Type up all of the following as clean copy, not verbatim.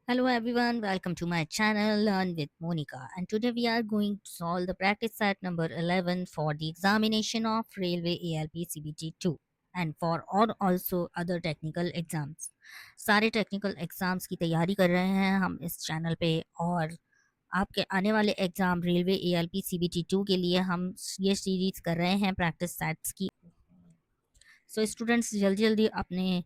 Hello everyone, welcome to my channel Learn with Monica, and today we are going to solve the practice set number 11 for the examination of Railway ALP CBT 2 and for और also other technical exams. सारे technical exams की तैयारी कर रहे हैं हम इस channel पे और आपके आने वाले एग्जाम रेलवे ALP CBT 2 के लिए हम ये सीरीज कर रहे हैं प्रैक्टिस सेट्स की। सो स्टूडेंट्स जल्दी जल्दी अपने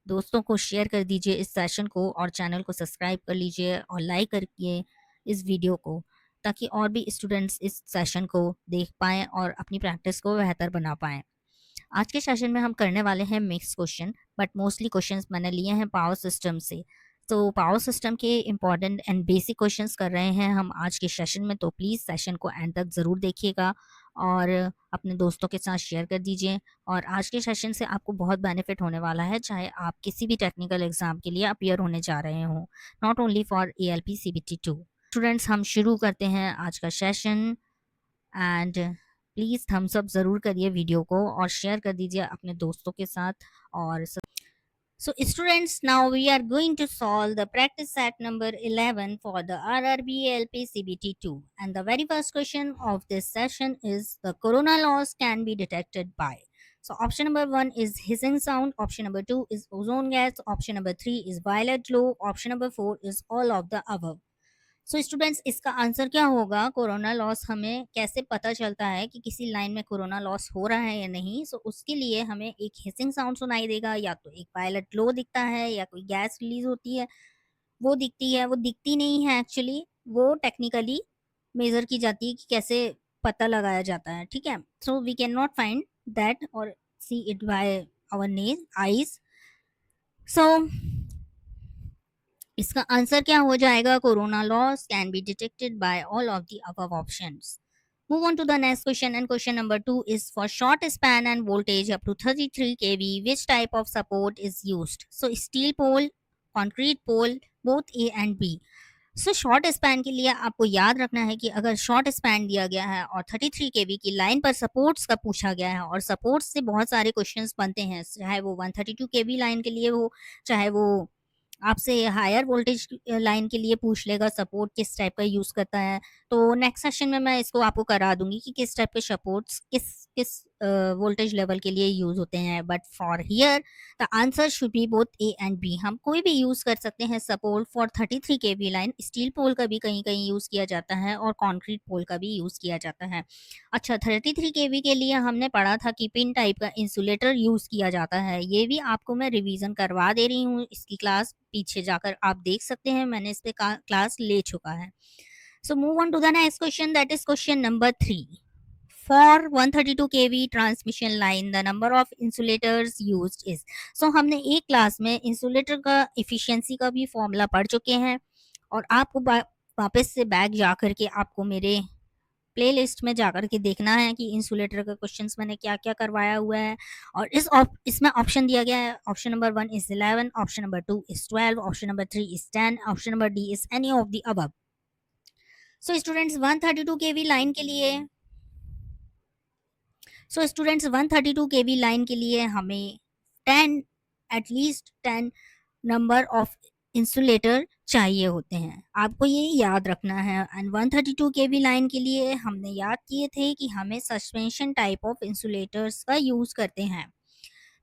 दोस्तों को शेयर कर दीजिए इस सेशन को और चैनल को सब्सक्राइब कर लीजिए और लाइक करिए इस वीडियो को, ताकि और भी स्टूडेंट्स इस सेशन को देख पाएँ और अपनी प्रैक्टिस को बेहतर बना पाएँ। आज के सेशन में हम करने वाले हैं mix question, but mostly questions मैंने लिए हैं पावर सिस्टम से। तो पावर सिस्टम के इम्पॉर्टेंट एंड बेसिक क्वेश्चंस कर रहे हैं हम आज के सेशन में, तो प्लीज़ सेशन को एंड तक ज़रूर देखिएगा और अपने दोस्तों के साथ शेयर कर दीजिए। और आज के सेशन से आपको बहुत बेनिफिट होने वाला है, चाहे आप किसी भी टेक्निकल एग्जाम के लिए अपियर होने जा रहे हों, not only for ALP CBT 2। Students, हम शुरू करते हैं आज का session and please Thums up ज़रूर करिए वीडियो को और शेयर कर दीजिए अपने दोस्तों के साथ। और so students, now we are going to solve the practice set number 11 for the RRB LP CBT 2, and the very first question of this session is the corona loss can be detected by. So option number 1 is hissing sound, option number 2 is ozone gas, option number 3 is violet glow, option number 4 is all of the above. So students, इसका answer क्या होगा? Corona loss हमें कैसे पता चलता है कि किसी लाइन में कोरोना लॉस हो रहा है या नहीं? सो उसके लिए हमें एक हिसिंग साउंड सुनाई देगा, या तो एक वायलेट ग्लो दिखता है, या कोई गैस रिलीज होती है वो दिखती है। वो दिखती नहीं है एक्चुअली, वो टेक्निकली मेजर की जाती है कि कैसे पता लगाया जाता है। ठीक है, so we can not find that और सी इट बाय आवर नेज आईज। सो इसका आंसर क्या हो जाएगा? Corona loss can be detected by all of the above options. Move on to the next question, and question number 2 is for short span and voltage up to 33 kV, which type of support is used? So steel pole, concrete pole, both A and B. So short span के लिए आपको याद रखना है कि अगर short span दिया गया है और 33 केवी की लाइन पर सपोर्ट्स का पूछा गया है, और सपोर्ट्स से बहुत सारे क्वेश्चंस बनते हैं, चाहे वो 132 केवी लाइन के लिए हो, चाहे वो आपसे हायर वोल्टेज लाइन के लिए पूछ लेगा सपोर्ट किस टाइप का यूज़ करता है। तो नेक्स्ट सेशन में मैं इसको आपको करा दूंगी कि किस टाइप के सपोर्ट्स किस किस वोल्टेज लेवल के लिए यूज़ होते हैं। But for here the answer should be both A and B. हम कोई भी यूज़ कर सकते हैं support for 33 kV line. Steel pole का भी कहीं कहीं यूज़ किया जाता है और कॉन्क्रीट पोल का भी यूज़ किया जाता है। अच्छा, 33 केवी के लिए हमने पढ़ा था कि पिन टाइप का इंसुलेटर यूज़ किया जाता है। ये भी आपको मैं रिवीजन करवा दे रही हूँ, इसकी क्लास पीछे जाकर आप देख सकते हैं, मैंने इस पे क्लास ले चुका है। So move on to the next question, that is question number 3। For 132 kV transmission line the number of insulators used is. So हमने एक क्लास में इंसुलेटर का इफिशियंसी का भी फॉर्मूला पढ़ चुके हैं, और आपको वापस से बैक जा करके आपको मेरे प्लेलिस्ट में जाकर के देखना है कि इंसुलेटर का क्वेश्चंस मैंने क्या क्या करवाया हुआ है। और इसमें ऑप्शन दिया गया है, option number 1 is 11, option number 2 is 12, option number 3 is 10, option number D is any of the above. So students 132 KV line के लिए सो स्टूडेंट्स 132 केवी लाइन के लिए हमें 10, एटलीस्ट 10 नंबर ऑफ इंसुलेटर चाहिए होते हैं, आपको ये याद रखना है। एंड 132 केवी लाइन के लिए हमने याद किए थे कि हमें सस्पेंशन टाइप ऑफ इंसुलेटर्स का यूज करते हैं।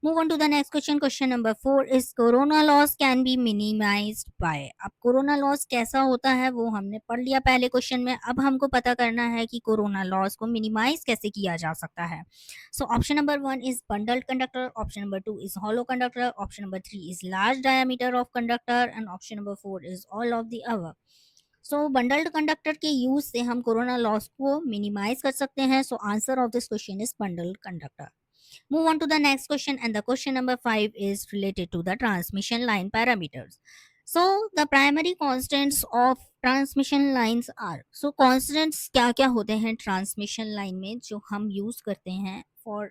Move on to the next question, question number 4 is corona loss can be minimised by. अब कोरोना लॉस कैसा होता है वो हमने पढ़ लिया पहले क्वेश्चन में, अब हमको पता करना है कि कोरोना लॉस को मिनिमाइज कैसे किया जा सकता है। So option number 1 is bundled conductor, option number 2 is hollow conductor, option number 3 is large diameter of conductor, and option number 4 is all of the above. So bundled conductor के use से हम corona loss को minimise कर सकते हैं। So answer of this question is bundled conductor. Move on to the next question, and the question number 5 is related to the transmission line parameters. So the primary constants of transmission lines are, so constants क्या क्या होते हैं transmission line में जो हम use करते हैं for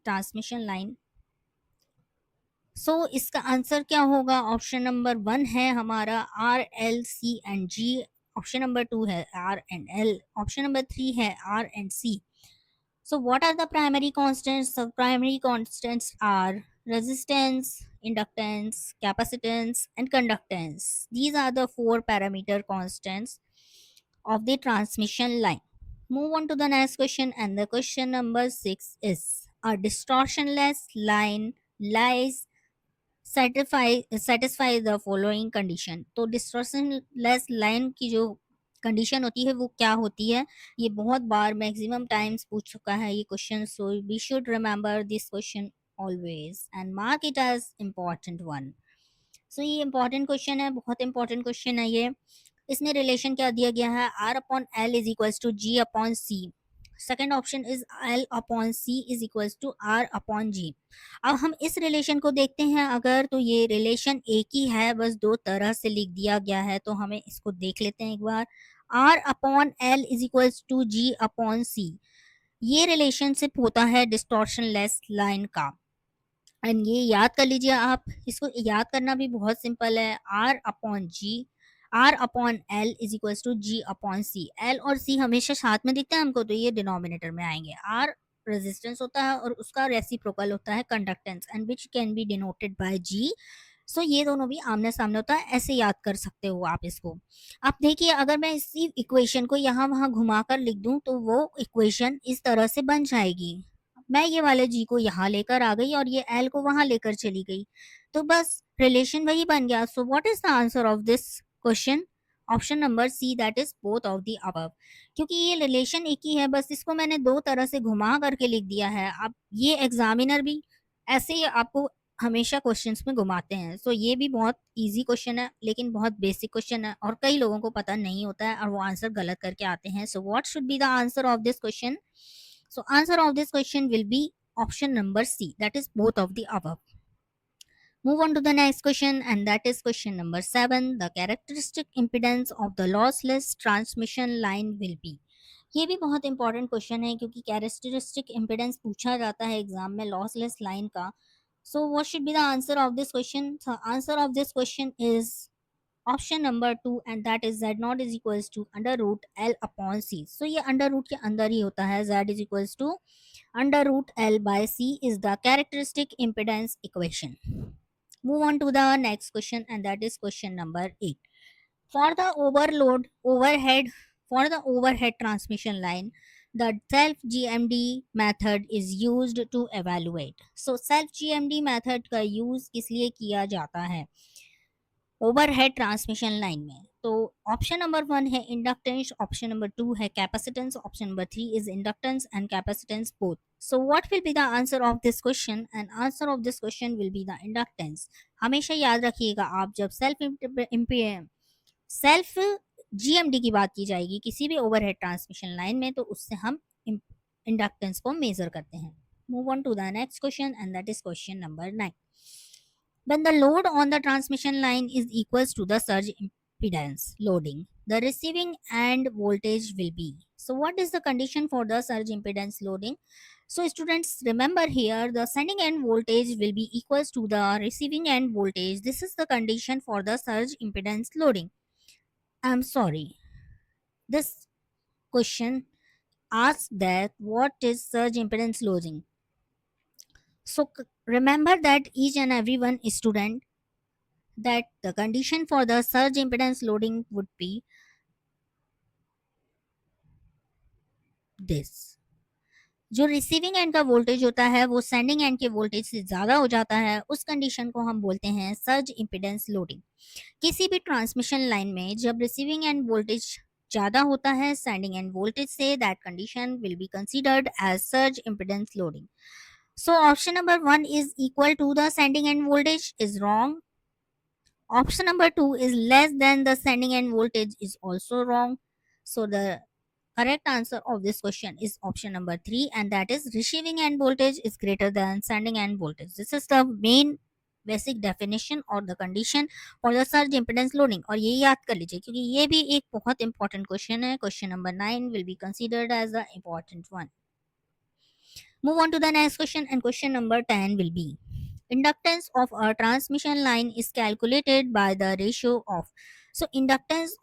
transmission line? सो इसका आंसर क्या होगा? ऑप्शन नंबर 1 है हमारा R L C and G, option number 2 है R and L, option number 3 है R and C. So what are the primary constants? The primary constants are resistance, inductance, capacitance, and conductance. These are the four parameter constants of the transmission line. Move on to the next question, and the question number 6 is a distortionless line lies satisfy the following condition. तो डिस्टॉर्शनलेस line की जो condition होती है वो क्या होती है, ये बहुत बार मैक्सिमम टाइम्स पूछ चुका है ये question, so we should remember this question always and mark it as important one. So ये इंपॉर्टेंट क्वेश्चन है, बहुत इंपॉर्टेंट क्वेश्चन है ये. इसमें रिलेशन क्या दिया गया है, R upon L is equals to G upon C. Second option is L upon C is equals to R upon G. अब हम इस रिलेशन को देखते हैं अगर, तो ये रिलेशन एक ही है, बस दो तरह से लिख दिया गया है, तो हमें इसको देख लेते हैं एक बार. R upon L is equals to G upon C, ये रिलेशनशिप होता है डिस्टॉर्शनलेस लाइन का. एंड ये याद कर लीजिए आप, इसको याद करना भी बहुत सिंपल है. R upon G, R upon L is equals to G upon C. L और सी हमेशा साथ में दिखते हैं हमको, तो ये डिनोमिनेटर में आएंगे. आर रेजिस्टेंस होता है और उसका रेसिप्रोकल होता है conductance, and which can be denoted by G. So ये दोनों भी आमने सामने होता है, ऐसे याद कर सकते हो आप इसको. अब देखिए, अगर मैं इसी इक्वेशन को यहाँ वहाँ घुमा कर लिख दूं तो वो इक्वेशन इस तरह से बन जाएगी. मैं ये वाले जी को यहाँ लेकर आ गई और ये एल को वहां लेकर चली गई, तो बस रिलेशन वही बन गया. So what is the answer of this question? Option number C, that is both of the above. क्योंकि ये रिलेशन एक ही है, बस इसको मैंने दो तरह से घुमा करके लिख दिया है. अब ये एग्जामिनर भी ऐसे ही आपको हमेशा क्वेश्चंस में घुमाते हैं. सो ये भी बहुत इजी क्वेश्चन है, लेकिन बहुत बेसिक क्वेश्चन है और कई लोगों को पता नहीं होता है और वो आंसर गलत करके आते हैं. सो what should be the answer of this question? So answer of this question will be option number C, that is both of the above. Move on to the next question, and that is question number 7. The characteristic impedance of the lossless transmission line will be. ये भी बहुत important question है क्योंकि characteristic impedance पूछा जाता है exam में lossless line का. So what should be the answer of this question? Answer of this question is option number 2, and that is z not is equals to under root L upon C. So ये under root के अंदर ही होता है, z is equals to under root L by C is the characteristic impedance equation. Move on to the next question, and that is question number 8. For the overhead transmission line, the self GMD method is used to evaluate. So self GMD method का use किस लिए किया जाता है overhead transmission line में? तो option number 1 है inductance, option number 2 है capacitance, option number 3 is inductance and capacitance both. So what will be the answer of this question? And answer of this question will be the inductance. हमेशा याद रखिएगा आप, जब self GMD की बात की जाएगी किसी भी ओवरहेड ट्रांसमिशन लाइन में, तो उससे हम इंडक्टेंस को मेजर करते हैं. Move on to the next question, and that is question number 9. When the load on the transmission line is equals to the surge impedance loading, the receiving end voltage will be. So what is the condition for the surge impedance loading? So students, remember here the sending end voltage will be equals to the receiving end voltage. This is the condition for the surge impedance loading. I'm sorry. This question asks that what is surge impedance loading. So remember that each and every one student, that the condition for the surge impedance loading would be this. जो receiving end का voltage होता है वो sending end के voltage से ज़्यादा हो जाता है, उस कंडीशन को हम बोलते हैं सर्ज इम्पिडेंस लोडिंग. किसी भी ट्रांसमिशन लाइन में जब रिसीविंग एंड वोल्टेज ज़्यादा होता है सेंडिंग एंड वोल्टेज से, that condition will be considered as surge impedance loading. So option number 1 is equal to the sending end voltage is wrong. Option number 2 is less than the sending end voltage is also wrong. So the correct answer of this question is option number 3, and that is receiving end voltage is greater than sending end voltage. This is the main basic definition or the condition for the surge impedance loading. और ये याद कर लीजिए क्योंकि ये भी एक बहुत important question है. Question number 9 will be considered as the important one. Move on to the next question, and question number 10 will be inductance of a transmission line is calculated by the ratio of. So inductance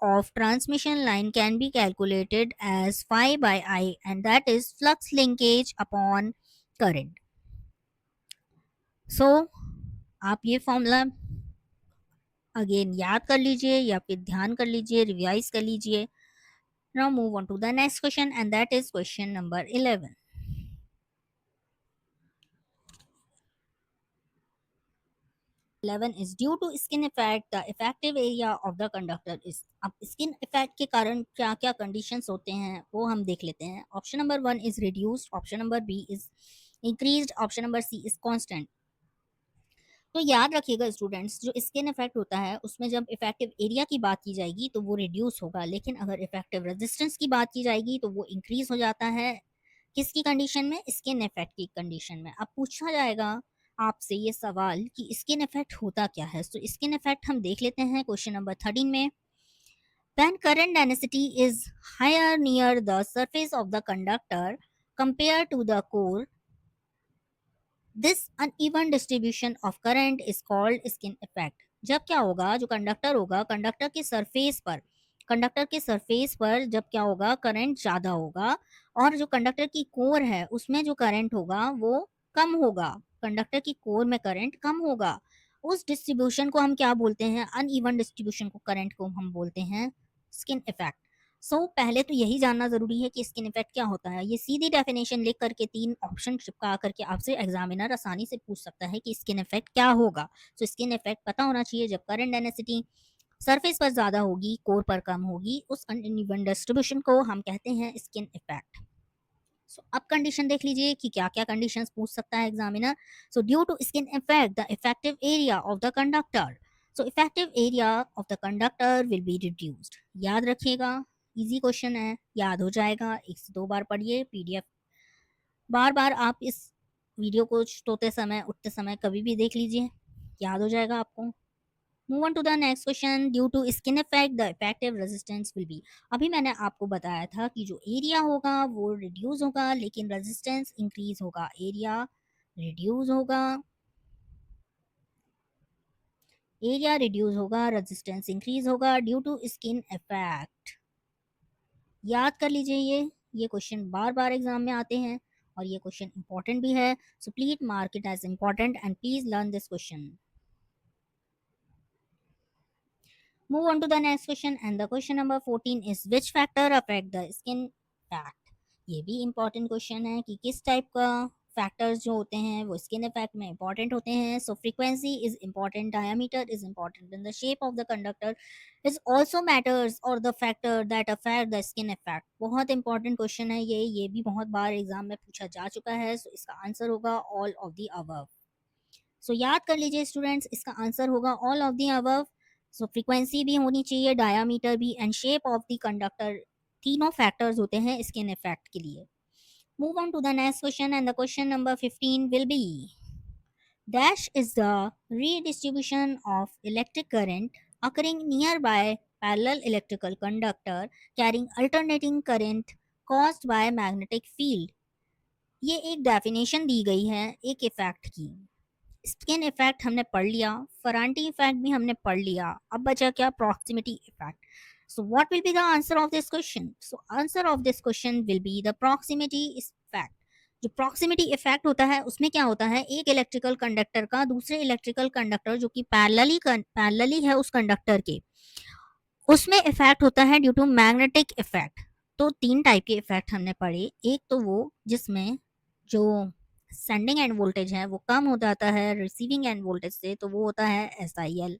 of transmission line can be calculated as phi by I, and that is flux linkage upon current. सो आप ये formula again याद कर लीजिए या फिर ध्यान कर लीजिए, रिवाइज कर लीजिए. Now move on to the next question and that is question number 11. 11 is due to skin effect the effective area of the conductor is. अब स्किन इफेक्ट के कारण क्या क्या कंडीशंस होते हैं वो हम देख लेते हैं. Option number 1 is reduced, option number B is increased, option number C is constant. तो याद रखिएगा स्टूडेंट्स, जो स्किन इफेक्ट होता है उसमें जब इफेक्टिव एरिया की बात की जाएगी तो वो रिड्यूस होगा, लेकिन अगर इफेक्टिव रेजिस्टेंस की बात की जाएगी तो वो इंक्रीज हो जाता है. किसकी कंडीशन में? स्किन इफेक्ट की कंडीशन में. अब पूछा जाएगा आपसे ये सवाल कि स्किन इफेक्ट होता क्या है. तो स्किन इफेक्ट हम देख लेते हैं क्वेश्चन नंबर 13 में. When current density is higher near the surface of the conductor compared to the core, this uneven distribution of current is called skin effect. जब क्या होगा, जो कंडक्टर होगा, कंडक्टर के सरफेस पर जब क्या होगा, करंट ज़्यादा होगा, और जो कंडक्टर की कोर है उसमें जो करंट होगा वो कम होगा. कंडक्टर की कोर में करंट कम होगा. उस डिस्ट्रीब्यूशन को हम क्या बोलते हैं? अनइवन डिस्ट्रीब्यूशन को, करंट को हम बोलते हैं स्किन इफेक्ट. पहले तो यही जानना जरूरी है कि स्किन इफेक्ट क्या होता है. ये सीधी डेफिनेशन लिख करके 3 ऑप्शन चिपका करके आपसे एग्जामिनर आसानी से पूछ सकता है कि स्किन इफेक्ट क्या होगा. स्किन इफेक्ट पता होना चाहिए. जब करंट डेंसिटी सरफेस पर ज्यादा होगी, कोर पर कम होगी, उस अनइवन डिस्ट्रीब्यूशन को हम कहते हैं स्किन इफेक्ट. अब कंडीशन देख लीजिए कि क्या क्या कंडीशंस पूछ सकता है examiner. Due to skin effect the effective area of the conductor. Effective area of the conductor will be reduced. याद रखिएगा, इजी क्वेश्चन है, याद हो जाएगा. एक से दो बार पढ़िए पीडीएफ. बार बार आप इस वीडियो को सोते समय, उठते समय कभी भी देख लीजिए, याद हो जाएगा आपको. Move on to the next question. Due to skin effect the effective resistance will be. अभी मैंने आपको बताया था कि जो एरिया होगा वो रिड्यूस होगा लेकिन रेजिस्टेंस इंक्रीज होगा. एरिया रिड्यूस होगा, एरिया रिड्यूस होगा, रेजिस्टेंस इंक्रीज होगा ड्यू टू स्किन इफेक्ट. याद कर लीजिए, ये क्वेश्चन बार बार एग्जाम में आते हैं और ये क्वेश्चन इंपॉर्टेंट भी है. Please mark it as important and please learn this question. Move on to the next question and the question number 14 is which factor affect the skin fact. ये भी important question है कि किस type का factors जो होते हैं वो skin effect में important होते हैं. Frequency is important, diameter is important, and the shape of the conductor is also matters or the factor that affect the skin effect. बहुत important question है ये भी बहुत बार एग्जाम में पूछा जा चुका है. इसका आंसर होगा all of the above. याद कर लीजिए स्टूडेंट्स, इसका आंसर होगा all of the above. Frequency भी होनी चाहिए, डायामीटर भी, and shape of the conductor. तीनों फैक्टर्स होते हैं स्किन इफेक्ट के लिए. Move on to the next question and the question number 15 will be dash is the redistribution of electric current occurring nearby parallel electrical conductor carrying alternating current caused by magnetic field. ये एक definition दी गई है एक effect की. Skin effect हमने पढ़ लिया, फरांटी effect भी हमने पढ़ लिया. अब बचा क्या? Proximity effect. What will be the answer of this question? Answer of this question will be the proximity effect. जो प्रॉक्सिमिटी इफेक्ट होता है उसमें क्या होता है, एक इलेक्ट्रिकल कंडक्टर का दूसरे इलेक्ट्रिकल कंडक्टर जो कि पैरेलली है उस कंडक्टर के, उसमें इफेक्ट होता है ड्यू टू मैग्नेटिक इफेक्ट. तो 3 टाइप के इफेक्ट हमने पढ़े. एक तो वो जिसमें जो सेंडिंग एंड वोल्टेज है वो कम हो जाता है रिसीविंग एंड वोल्टेज से, तो वो होता है SIL.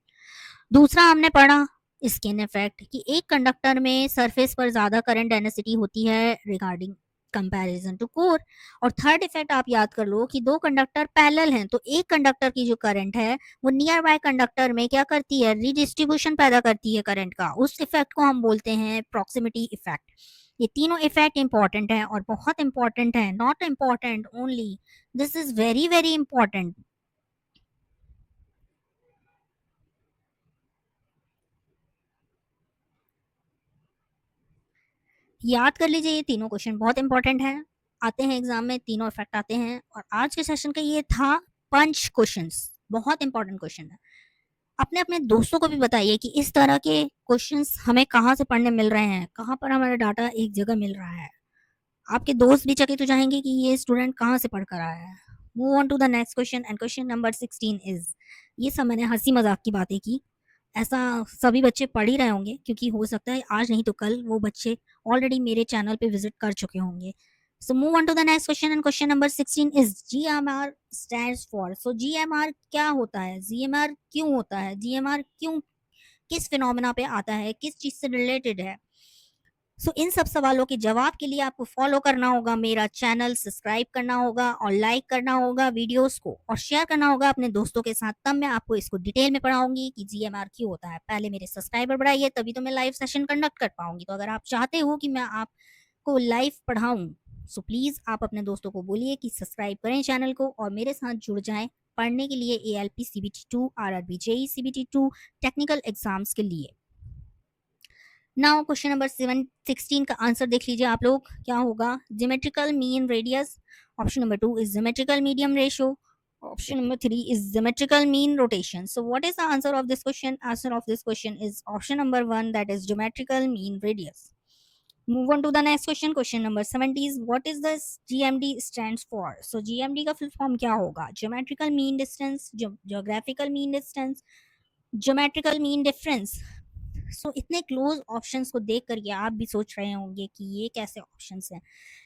दूसरा हमने पढ़ा स्किन इफेक्ट कि एक कंडक्टर में सरफेस पर ज़्यादा करंट डेंसिटी होती है रिगार्डिंग कंपैरिजन टू कोर. और थर्ड इफेक्ट आप याद कर लो कि दो कंडक्टर पैरेलल हैं तो एक कंडक्टर की जो करंट है वो नियर बाय कंडक्टर में क्या करती है, रिडिस्ट्रीब्यूशन पैदा करती है करंट का. उस इफेक्ट को हम बोलते हैं प्रॉक्सिमिटी इफेक्ट. ये तीनों इफेक्ट इंपॉर्टेंट है और बहुत इंपॉर्टेंट है, not important only, this is very very important. याद कर लीजिए, ये तीनों क्वेश्चन बहुत इंपॉर्टेंट है, आते हैं एग्जाम में, तीनों इफेक्ट आते हैं. और आज के सेशन का ये था 5 क्वेश्चंस, बहुत इंपॉर्टेंट क्वेश्चन है. अपने अपने दोस्तों को भी बताइए कि इस तरह के क्वेश्चंस हमें कहाँ से पढ़ने मिल रहे हैं, कहाँ पर हमारा डाटा एक जगह मिल रहा है. आपके दोस्त भी चकित हो जाएंगे कि ये स्टूडेंट कहाँ से पढ़ कर आया है. Move on to the next question and question number 16 is, ये सब मैंने हंसी मजाक की बातें की, ऐसा सभी बच्चे पढ़ ही रहे होंगे क्योंकि हो सकता है आज नहीं तो कल वो बच्चे ऑलरेडी मेरे चैनल पे विजिट कर चुके होंगे. So move on to the next question and question number 16 is GMR stands for. So GMR क्या होता है, जीएमआर क्यों होता है, जीएमआर क्यों, किस फिनोमेना पे आता है, किस चीज से रिलेटेड है. इन सब सवालों के जवाब के लिए आपको फॉलो करना होगा मेरा चैनल, सब्सक्राइब करना होगा और लाइक करना होगा वीडियोस को और शेयर करना होगा अपने दोस्तों के साथ. तब मैं आपको इसको डिटेल में पढ़ाऊंगी कि जीएमआर क्यों होता है. पहले मेरे सब्सक्राइबर बढ़ाइए तभी तो मैं लाइव सेशन कंडक्ट कर पाऊंगी. तो अगर आप चाहते हो कि मैं आपको लाइव पढ़ाऊं, सो प्लीज आप अपने दोस्तों को बोलिए कि सब्सक्राइब करें चैनल को और मेरे साथ जुड़ जाएं पढ़ने के लिए ALP CBT 2, RRB JEE CBT 2 technical exams के लिए. नाउ क्वेश्चन नंबर 16 का आंसर देख लीजिए आप लोग, क्या होगा. Geometrical mean radius, option number 2 is geometrical medium ratio, option number 3 is symmetrical mean rotation. So what is the answer of this question? Answer of this question is option number 1, that is geometrical mean radius. Move on to the next question. Question number 70 is what is this GMD stands for? So GMD का full form क्या होगा. Geometrical mean distance, geographical mean distance, geometrical mean difference. इतने close options को देख करके आप भी सोच रहे होंगे कि ये कैसे ऑप्शंस हैं,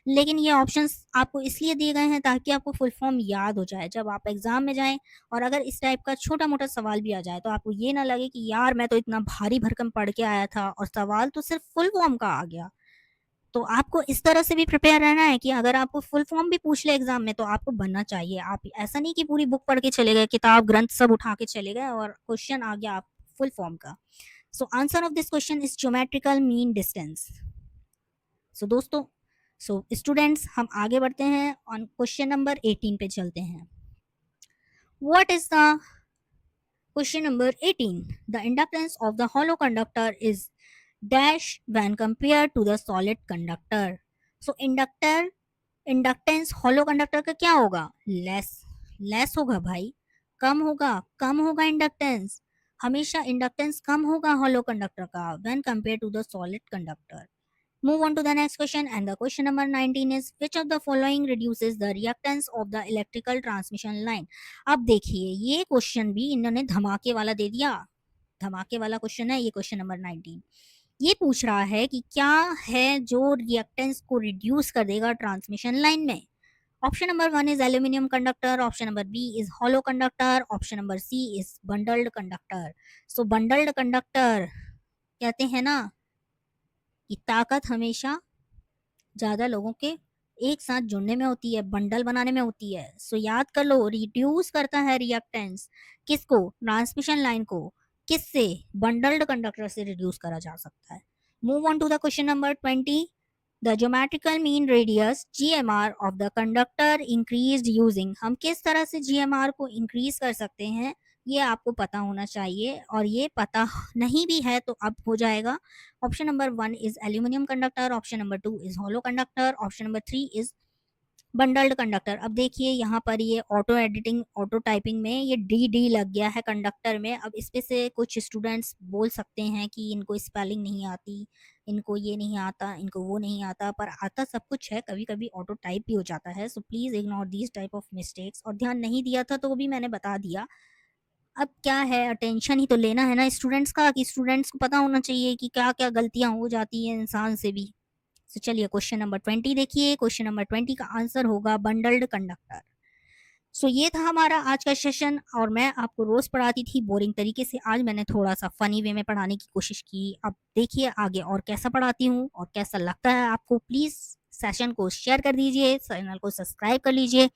लेकिन ये ऑप्शंस आपको इसलिए दिए गए हैं ताकि आपको फुल फॉर्म याद हो जाए जब आप एग्जाम में जाएं. और अगर इस टाइप का छोटा मोटा सवाल भी आ जाए तो आपको ये ना लगे कि यार मैं तो इतना भारी भरकम पढ़ के आया था और सवाल तो सिर्फ फुल फॉर्म का आ गया. तो आपको इस तरह से भी प्रिपेयर रहना है कि अगर आपको फुल फॉर्म भी पूछ ले एग्जाम में तो आपको बनना चाहिए. आप ऐसा नहीं कि पूरी बुक पढ़ के चले गए, किताब ग्रंथ सब उठा के चले गए और क्वेश्चन आ गया आप फुल फॉर्म का. So answer of this question is geometrical mean distance. दोस्तों, स्टूडेंट्स हम आगे बढ़ते हैं और क्वेश्चन नंबर 18 पे चलते हैं. What is the question number 18? The inductance of the hollow conductor is dash when compared to the solid conductor. Inductance hollow conductor का क्या होगा, लेस होगा भाई, कम होगा इंडक्टेंस, हमेशा इंडक्टेंस कम होगा hollow conductor का when compared to the solid conductor. Move on to the next question and the question number 19 is which of the following reduces the reactance of the electrical transmission line. अब देखिए ये question भी इन्होंने धमाके वाला दे दिया, धमाके वाला क्वेश्चन है ये क्वेश्चन नंबर 19. ये पूछ रहा है कि क्या है जो रिएक्टेंस को रिड्यूस कर देगा ट्रांसमिशन लाइन में. Option number 1 is aluminium conductor, option number B is hollow conductor, option number C is bundled conductor. Bundled conductor कहते हैं ना कि ताकत हमेशा ज्यादा लोगों के एक साथ जुड़ने में होती है, बंडल बनाने में होती है. याद कर लो, रिड्यूस करता है रिएक्टेंस किसको, ट्रांसमिशन लाइन को, किससे, बंडल्ड कंडक्टर से रिड्यूस करा जा सकता है. Move on to the question number 20. The geometrical mean radius GMR of the conductor increase using. हम किस तरह से GMR को इंक्रीज कर सकते हैं ये आपको पता होना चाहिए और ये पता नहीं भी है तो अब हो जाएगा. Option number 1 is aluminium conductor, option number 2 is hollow conductor, option number 3 is bundled conductor. अब देखिए यहाँ पर ये ऑटो एडिटिंग ऑटो टाइपिंग में ये डी लग गया है कंडक्टर में. अब इस पे से कुछ स्टूडेंट्स बोल सकते हैं कि इनको स्पेलिंग नहीं आती, इनको ये नहीं आता, इनको वो नहीं आता, पर आता सब कुछ है, कभी कभी ऑटो टाइप भी हो जाता है. Please ignore these type of mistakes. और ध्यान नहीं दिया था तो भी मैंने बता दिया. अब क्या है, अटेंशन ही तो लेना है ना स्टूडेंट्स का, कि स्टूडेंट्स को पता होना चाहिए कि क्या क्या गलतियां हो जाती हैं इंसान से भी. चलिए क्वेश्चन नंबर 20 देखिए. क्वेश्चन नंबर 20 का आंसर होगा बंडल्ड कंडक्टर. ये था हमारा आज का सेशन और मैं आपको रोज पढ़ाती थी बोरिंग तरीके से. आज मैंने थोड़ा सा फनी वे में पढ़ाने की कोशिश की. अब देखिए आगे और कैसा पढ़ाती हूँ और कैसा लगता है आपको. प्लीज सेशन को शेयर कर दीजिए, चैनल को सब्सक्राइब कर लीजिए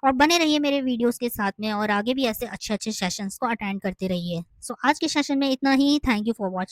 और बने रहिए मेरे वीडियोस के साथ में और आगे भी ऐसे अच्छे अच्छे सेशंस को अटेंड करते रहिए. आज के सेशन में इतना ही. Thank you for watching.